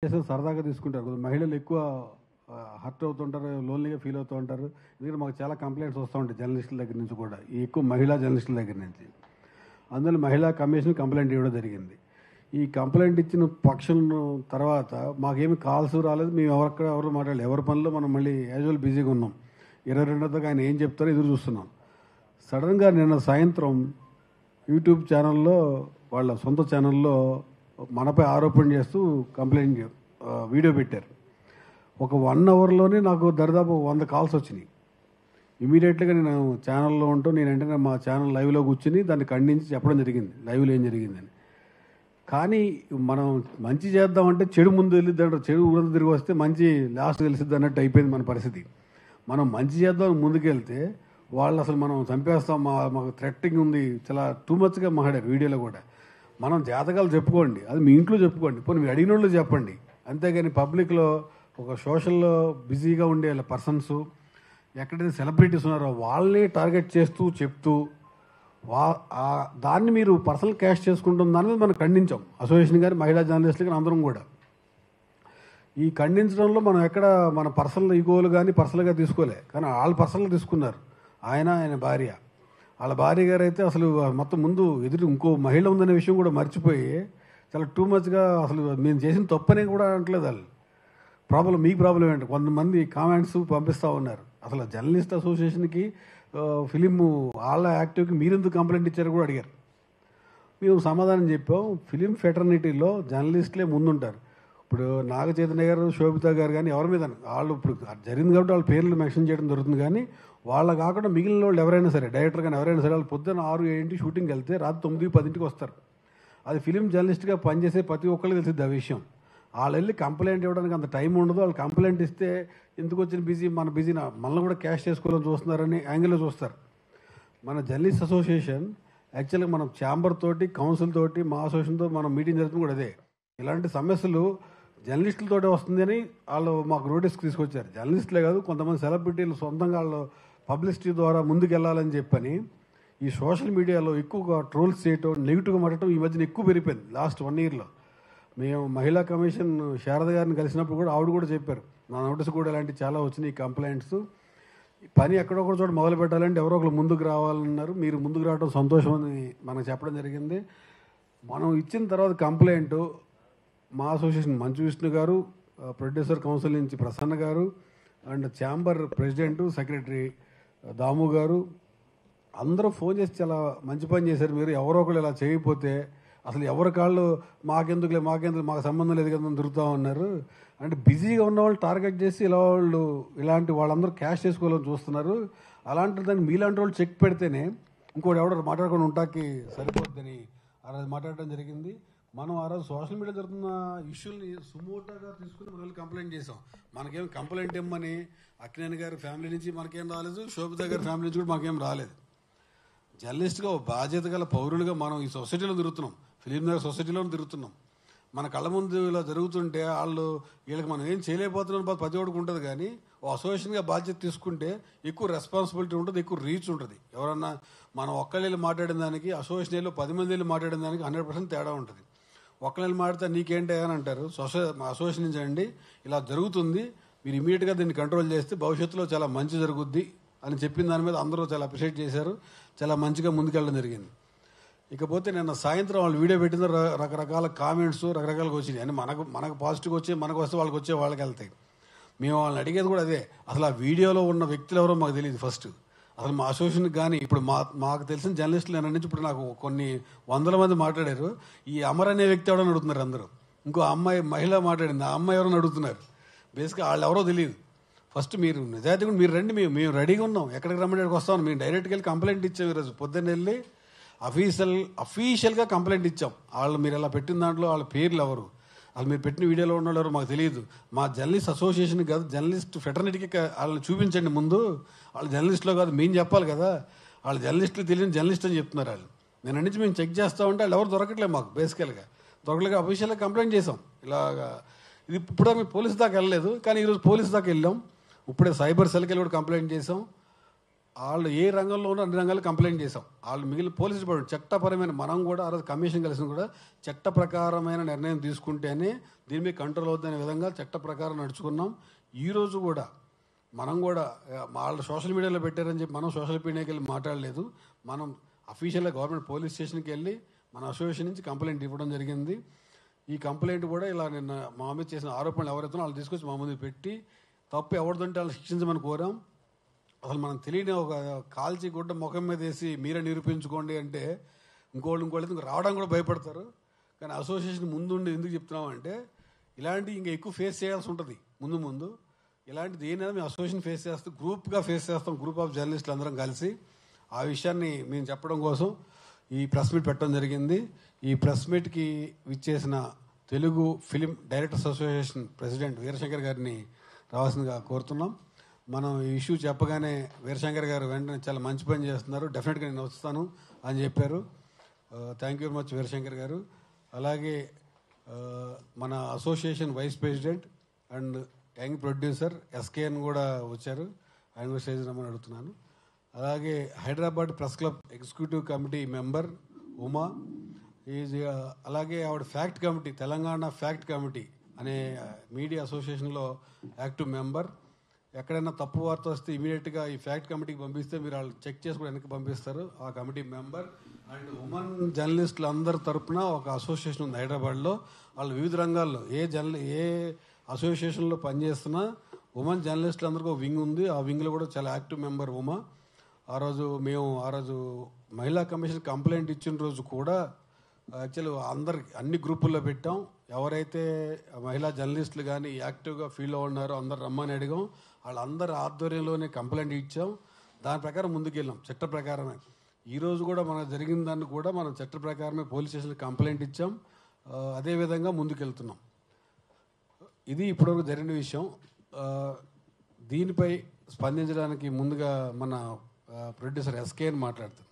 చేసేది సరదాగా తీసుకుంటారు. కొంచెం మహిళలు ఎక్కువ హర్ట్ అవుతుంటారు, లోన్లీగా ఫీల్ అవుతూ ఉంటారు. ఎందుకంటే మాకు చాలా కంప్లైంట్స్ వస్తూ ఉంటాయి జర్నలిస్టుల దగ్గర నుంచి కూడా, ఈ ఎక్కువ మహిళా జర్నలిస్టుల దగ్గర నుంచి. అందులో మహిళా కమిషన్ కంప్లైంట్ ఇవ్వడం జరిగింది. ఈ కంప్లైంట్ ఇచ్చిన పక్షం తర్వాత మాకేమి కాల్స్ రాలేదు, మేము ఎవరు మాట్లాడలేదు. ఎవరి పనిలో మనం మళ్ళీ యాజువల్ బిజీగా ఉన్నాం. 22వ ఆయన ఏం చెప్తారో ఎదురు చూస్తున్నాం. సడన్గా నిన్న సాయంత్రం యూట్యూబ్ ఛానల్లో, వాళ్ళ సొంత ఛానల్లో మనపై ఆరోపణ చేస్తూ కంప్లైంట్ వీడియో పెట్టారు. ఒక 1 అవర్లోనే నాకు దరిదాపు 100 కాల్స్ వచ్చినాయి. ఇమీడియట్గా నేను ఛానల్లో ఉంటూ నేను వెంటనే మా ఛానల్ లైవ్లో కూర్చుని దాన్ని ఖండించి చెప్పడం జరిగింది, లైవ్లో ఏం జరిగిందని. కానీ మనం మంచి చేద్దామంటే చెడు ముందు వెళ్ళిద్ది అంటారు. చెడు ఊరంతా తిరిగి వస్తే మంచి లాస్ట్ తెలిసిద్ది అన్నట్టు అయిపోయింది మన పరిస్థితి. మనం మంచి చేద్దాం ముందుకెళ్తే వాళ్ళు అసలు మనం చంపేస్తాం, మాకు థ్రెట్టింగ్ ఉంది, చాలా టూ మచ్గా మాట్లాడారు వీడియోలో కూడా. మనం జాతకాలు చెప్పుకోండి, అది మీ ఇంట్లో చెప్పుకోండి, పోనీ మీరు అడిగిన వాళ్ళు చెప్పండి. అంతేగాని పబ్లిక్లో ఒక సోషల్లో బిజీగా ఉండే పర్సన్స్, ఎక్కడైతే సెలబ్రిటీస్ ఉన్నారో వాళ్ళని టార్గెట్ చేస్తూ చెప్తూ దాన్ని మీరు పర్సనల్ క్యాష్ చేసుకుంటున్న దాని మీద మనం ఖండించాం. అసోసియేషన్ గారి, మహిళా జర్నలిస్టులు కానీ అందరం కూడా. ఈ ఖండించడంలో మనం ఎక్కడ మన పర్సనల్ ఈగోలు కానీ పర్సనల్గా తీసుకోలే, కానీ వాళ్ళు పర్సనల్గా తీసుకున్నారు. ఆయన భార్య, వాళ్ళ భార్య గారు అయితే అసలు మొత్తం ముందు ఎదురు ఇంకో మహిళ ఉందనే విషయం కూడా మర్చిపోయి చాలా టూ మచ్గా అసలు మేము చేసిన తప్పనే కూడా అంటలేదు. వాళ్ళు ప్రాబ్లం, మీకు ప్రాబ్లం ఏంటి? కొంతమంది కామెంట్స్ పంపిస్తూ ఉన్నారు. అసలు జర్నలిస్ట్ అసోసియేషన్కి ఫిలిం వాళ్ళ యాక్టివ్కి మీరెందుకు కంప్లైంట్ ఇచ్చారో కూడా అడిగారు. మేము సమాధానం చెప్పాం. ఫిలిం ఫెటర్నిటీలో జర్నలిస్టులే ముందుంటారు. ఇప్పుడు నాగ చైతన్య గారు, శోభిత గారు కానీ ఎవరి మీద వాళ్ళు ఇప్పుడు జరిగింది కాబట్టి వాళ్ళ పేర్లు మెన్షన్ చేయడం జరుగుతుంది. కానీ వాళ్ళ కాకుండా మిగిలిన వాళ్ళు ఎవరైనా సరే, డైరెక్టర్ కానీ ఎవరైనా సరే, వాళ్ళు పొద్దున్న 6-7 షూటింగ్కి వెళ్తే రాత్రి 9-10 వస్తారు. అది ఫిలిం జర్నలిస్ట్గా పనిచేసే ప్రతి ఒక్కరికి తెలిసింది ఆ విషయం. వాళ్ళు వెళ్ళి కంప్లైంట్ ఇవ్వడానికి అంత టైం ఉండదు. వాళ్ళు కంప్లైంట్ ఇస్తే ఎందుకు వచ్చిన బిజీ, మన బిజీ మనల్ని కూడా క్యాష్ చేసుకోవాలని చూస్తున్నారని యాంగిల్లో చూస్తారు. మన జర్నలిస్ట్ అసోసియేషన్ యాక్చువల్గా మనం ఛాంబర్ తోటి, కౌన్సిల్ తోటి, మా అసోసియేషన్తో మనం మీటింగ్ జరుగుతుంది కూడా అదే. ఇలాంటి సమస్యలు జర్నలిస్టులతోటే వస్తుందని వాళ్ళు మాకు నోటీస్కి తీసుకొచ్చారు. జర్నలిస్టులే కాదు, కొంతమంది సెలబ్రిటీలు సొంతంగా వాళ్ళు పబ్లిసిటీ ద్వారా ముందుకు వెళ్ళాలని చెప్పని ఈ సోషల్ మీడియాలో ఎక్కువగా ట్రోల్స్ చేయటం, నెగిటివ్గా మాట్లాడటం ఈ మధ్యన ఎక్కువ పెరిగిపోయింది లాస్ట్ 1 ఇయర్లో. మేము మహిళా కమిషన్ శారద గారిని కలిసినప్పుడు కూడా ఆవిడ కూడా చెప్పారు, నా నోటీస్ కూడా ఇలాంటి చాలా వచ్చినాయి కంప్లైంట్స్. పని ఎక్కడొక్కడ చోట మొదలు పెట్టాలంటే ఎవరో ఒకరు ముందుకు రావాలన్నారు. మీరు ముందుకు రావడం సంతోషం అని మనకు చెప్పడం జరిగింది. మనం ఇచ్చిన తర్వాత కంప్లైంట్ మా అసోసియేషన్ మంచు విష్ణు గారు, ప్రొడ్యూసర్ కౌన్సిల్ నుంచి ప్రసన్న గారు, అండ్ ఛాంబర్ ప్రెసిడెంట్, సెక్రటరీ దాము గారు అందరూ ఫోన్ చేసి చాలా మంచి పని చేశారు. మీరు ఎవరో ఒకళ్ళు ఇలా చేయకపోతే అసలు ఎవరి కాళ్ళు మాకెందుకు మాకు సంబంధం లేదు కదా దొరుకుతా ఉన్నారు. అంటే బిజీగా ఉన్న వాళ్ళు టార్గెట్ చేసి ఇలాంటి వాళ్ళందరూ క్యాష్ చేసుకోవాలని చూస్తున్నారు. అలాంటి దాన్ని మీలాంటి వాళ్ళు చెక్ పెడితేనే ఇంకోటి ఎవడో మాట్లాడుకొని ఉంటాకి సరిపోద్దని ఆ రోజు మాట్లాడడం జరిగింది. మనం ఆ రోజు సోషల్ మీడియా జరుగుతున్న ఇష్యూని సుమోటోగా తీసుకుని మనం కంప్లైంట్ చేసాం. మనకేం కంప్లైంట్ ఇమ్మని అక్కినేని గారి ఫ్యామిలీ నుంచి మనకేం రాలేదు, శోభిత గారి ఫ్యామిలీ నుంచి కూడా మాకేం రాలేదు. జర్నలిస్ట్గా బాధ్యత గల పౌరులుగా మనం ఈ సొసైటీలో తిరుగుతున్నాం, ఫిలిం నగర్ సొసైటీలో తిరుగుతున్నాం. మన కళ్ళ ముందు ఇలా జరుగుతుంటే వీళ్ళకి మనం ఏం చేయలేకపోతున్నాం ప్రతి ఒక్కడికి ఉంటుంది. కానీ ఓ అసోసియేషన్గా బాధ్యత తీసుకుంటే ఎక్కువ రెస్పాన్సిబిలిటీ ఉంటుంది, ఎక్కువ రీచ్ ఉంటుంది. ఎవరన్నా మనం ఒక్కళ్ళు మాట్లాడిన దానికి, అసోసియేషన్లో 10 మంది మాట్లాడిన దానికి 100% తేడా ఉంటుంది. ఒక్కళ్ళు మాట్లాడితే నీకేంటి అని అంటారు. మా అసోసియేషన్ నుంచి అండి ఇలా జరుగుతుంది, మీరు ఇమీడియట్గా దీన్ని కంట్రోల్ చేస్తే భవిష్యత్తులో చాలా మంచి జరుగుద్ది అని చెప్పిన దాని మీద అందరూ చాలా అప్రిషియేట్ చేశారు. చాలా మంచిగా ముందుకెళ్ళడం జరిగింది. ఇకపోతే నిన్న సాయంత్రం వాళ్ళు వీడియో పెట్టిన రకరకాల కామెంట్స్ రకరకాలుగా వచ్చినాయి. అని మనకు పాజిటివ్గా వచ్చి మనకు వస్తే వాళ్ళకి వెళ్తాయి. మేము వాళ్ళని అడిగేది కూడా అదే, అసలు ఆ వీడియోలో ఉన్న వ్యక్తులు ఎవరో మాకు తెలియదు. ఫస్ట్ అసలు మా అసోసియేషన్కి కానీ ఇప్పుడు మాకు తెలిసిన జర్నలిస్టులు నేను నుంచి ఇప్పుడు నాకు కొన్ని 100 మంది మాట్లాడారు. ఈ అమర్ అనే వ్యక్తి ఎవడని అడుగుతున్నారు అందరూ. ఇంకో అమ్మాయి మహిళ మాట్లాడింది, ఆ అమ్మాయి ఎవరని అడుగుతున్నారు. బేసిక్గా వాళ్ళు ఎవరో తెలియదు. ఫస్ట్ మీరు నిజాయితీగా మీరు రండి, మేము రెడీగా ఉన్నాం, ఎక్కడికి రమ్మడానికి వస్తామని. మేము డైరెక్ట్గా వెళ్ళి కంప్లైంట్ ఇచ్చాం. ఈరోజు పొద్దున్న వెళ్ళి అఫీషియల్గా కంప్లైంట్ ఇచ్చాం. వాళ్ళు మీరు ఇలా పెట్టిన దాంట్లో వాళ్ళ పేర్లు ఎవరు, వాళ్ళు మీరు పెట్టిన వీడియోలో ఉన్న వాళ్ళు ఎవరు మాకు తెలియదు. మా జర్నలిస్ట్ అసోసియేషన్ కాదు, జర్నలిస్ట్ ఫెటర్నిటీకి వాళ్ళని చూపించండి ముందు. వాళ్ళు జర్నలిస్టులో కాదు, మేము చెప్పాలి కదా. వాళ్ళు జర్నలిస్టులు తెలియని జర్నలిస్ట్ అని చెప్తున్నారు వాళ్ళు. నేను నుంచి మేము చెక్ చేస్తామంటే వాళ్ళు ఎవరు దొరకట్లేదు మాకు. బేసికల్గా దొరకలేక అఫీషియల్గా కంప్లైంట్ చేసాం. ఇలాగా ఇది ఇప్పుడు మేము పోలీసు దాకా వెళ్ళలేదు, కానీ ఈరోజు పోలీసు దాకా వెళ్ళాం. ఇప్పుడే సైబర్ సెల్కి వెళ్ళి కూడా కంప్లైంట్ చేసాం. వాళ్ళు ఏ రంగంలో ఉన్న అన్ని రంగాలు కంప్లైంట్ చేసాం. వాళ్ళు మిగిలిన పోలీసు డిపార్ట్మెంట్ చట్టపరమైన మనం కూడా ఆ రోజు కమిషన్ కలిసిన కూడా చట్ట ప్రకారమైన నిర్ణయం తీసుకుంటేనే దీని మీద కంట్రోల్ అవుతుందనే విధంగా చట్ట ప్రకారం నడుచుకున్నాం. ఈరోజు కూడా మనం కూడా వాళ్ళు సోషల్ మీడియాలో పెట్టారని చెప్పి మనం సోషల్ మీడియాకి వెళ్ళి మాట్లాడలేదు. మనం అఫీషియల్గా గవర్నమెంట్ పోలీస్ స్టేషన్కి వెళ్ళి మన అసోసియేషన్ నుంచి కంప్లైంట్ ఇవ్వడం జరిగింది. ఈ కంప్లైంట్ కూడా ఇలా నిన్న మా మీద చేసిన ఆరోపణలు ఎవరైతే వాళ్ళు తీసుకొచ్చి మా ముందు పెట్టి తప్పు ఎవరిదంటే వాళ్ళు శిక్షించమని కోరాం. అసలు మనం తెలియని ఒక కాల్చి గుడ్డ ముఖం మీద వేసి మీరే నిరూపించుకోండి అంటే ఇంకోళ్ళు రావడం కూడా భయపడతారు. కానీ అసోసియేషన్ ముందుండి ఎందుకు చెప్తున్నామంటే ఇలాంటి ఇంకా ఎక్కువ ఫేస్ చేయాల్సి ఉంటుంది ముందు ఇలాంటిది ఏదైనా మేము అసోసియేషన్ ఫేస్ చేస్తాం, గ్రూప్గా ఫేస్ చేస్తాం, గ్రూప్ ఆఫ్ జర్నలిస్టులు అందరం కలిసి. ఆ విషయాన్ని మేము చెప్పడం కోసం ఈ ప్రెస్ మీట్ పెట్టడం జరిగింది. ఈ ప్రెస్ మీట్కి విచ్చేసిన Telugu film directors association president Veerashankar గారిని రావాల్సిందిగా కోరుతున్నాం. మనం ఈ ఇష్యూ చెప్పగానే వీరశంకర్ గారు వెంటనే చాలా మంచి పని చేస్తున్నారు, డెఫినెట్గా నేను వస్తాను అని చెప్పారు. Thank you very much Veerashankar గారు. అలాగే మన association vice president and young producer SKN కూడా వచ్చారు, ఆయన కూడా స్టేజ్ రమ్మని అడుగుతున్నాను. అలాగే Hyderabad press club executive committee member Uma is, అలాగే ఆవిడ fact committee, Telangana fact committee అనే మీడియా అసోసియేషన్లో యాక్టివ్ మెంబర్. ఎక్కడైనా తప్పు వార్త వస్తే ఇమీడియట్గా ఈ ఫ్యాక్ట్ కమిటీకి పంపిస్తే మీరు వాళ్ళు చెక్ చేసి కూడా వెనక్కి పంపిస్తారు, ఆ కమిటీ మెంబర్. అండ్ ఉమెన్ జర్నలిస్టులు అందరి తరపున ఒక అసోసియేషన్ ఉంది హైదరాబాద్లో. వాళ్ళు వివిధ రంగాల్లో ఏ అసోసియేషన్లో పనిచేస్తున్నా ఉమెన్ జర్నలిస్టులు అందరికీ ఒక వింగ్ ఉంది. ఆ వింగ్లో కూడా చాలా యాక్టివ్ మెంబర్ ఉమా. ఆ రోజు మహిళా కమిషన్ కంప్లైంట్ ఇచ్చిన రోజు కూడా యాక్చువల్లీ అన్ని గ్రూపుల్లో పెట్టాం. ఎవరైతే మహిళా జర్నలిస్టులు కానీ యాక్టివ్గా ఫీల్ ఉన్నారో అందరు రమ్మని అడిగాం. వాళ్ళందరి ఆధ్వర్యంలోనే కంప్లైంట్ ఇచ్చాం. దాని ప్రకారం ముందుకెళ్ళాం చట్ట ప్రకారమే. ఈరోజు కూడా మనకు జరిగిన దాన్ని కూడా మనం చట్ట ప్రకారమే పోలీస్ స్టేషన్కి కంప్లైంట్ ఇచ్చాం. అదేవిధంగా ముందుకెళ్తున్నాం. ఇది ఇప్పటివరకు జరిగిన విషయం. దీనిపై స్పందించడానికి ముందుగా మన ప్రొడ్యూసర్ ఎస్కేఎన్ మాట్లాడుతారు.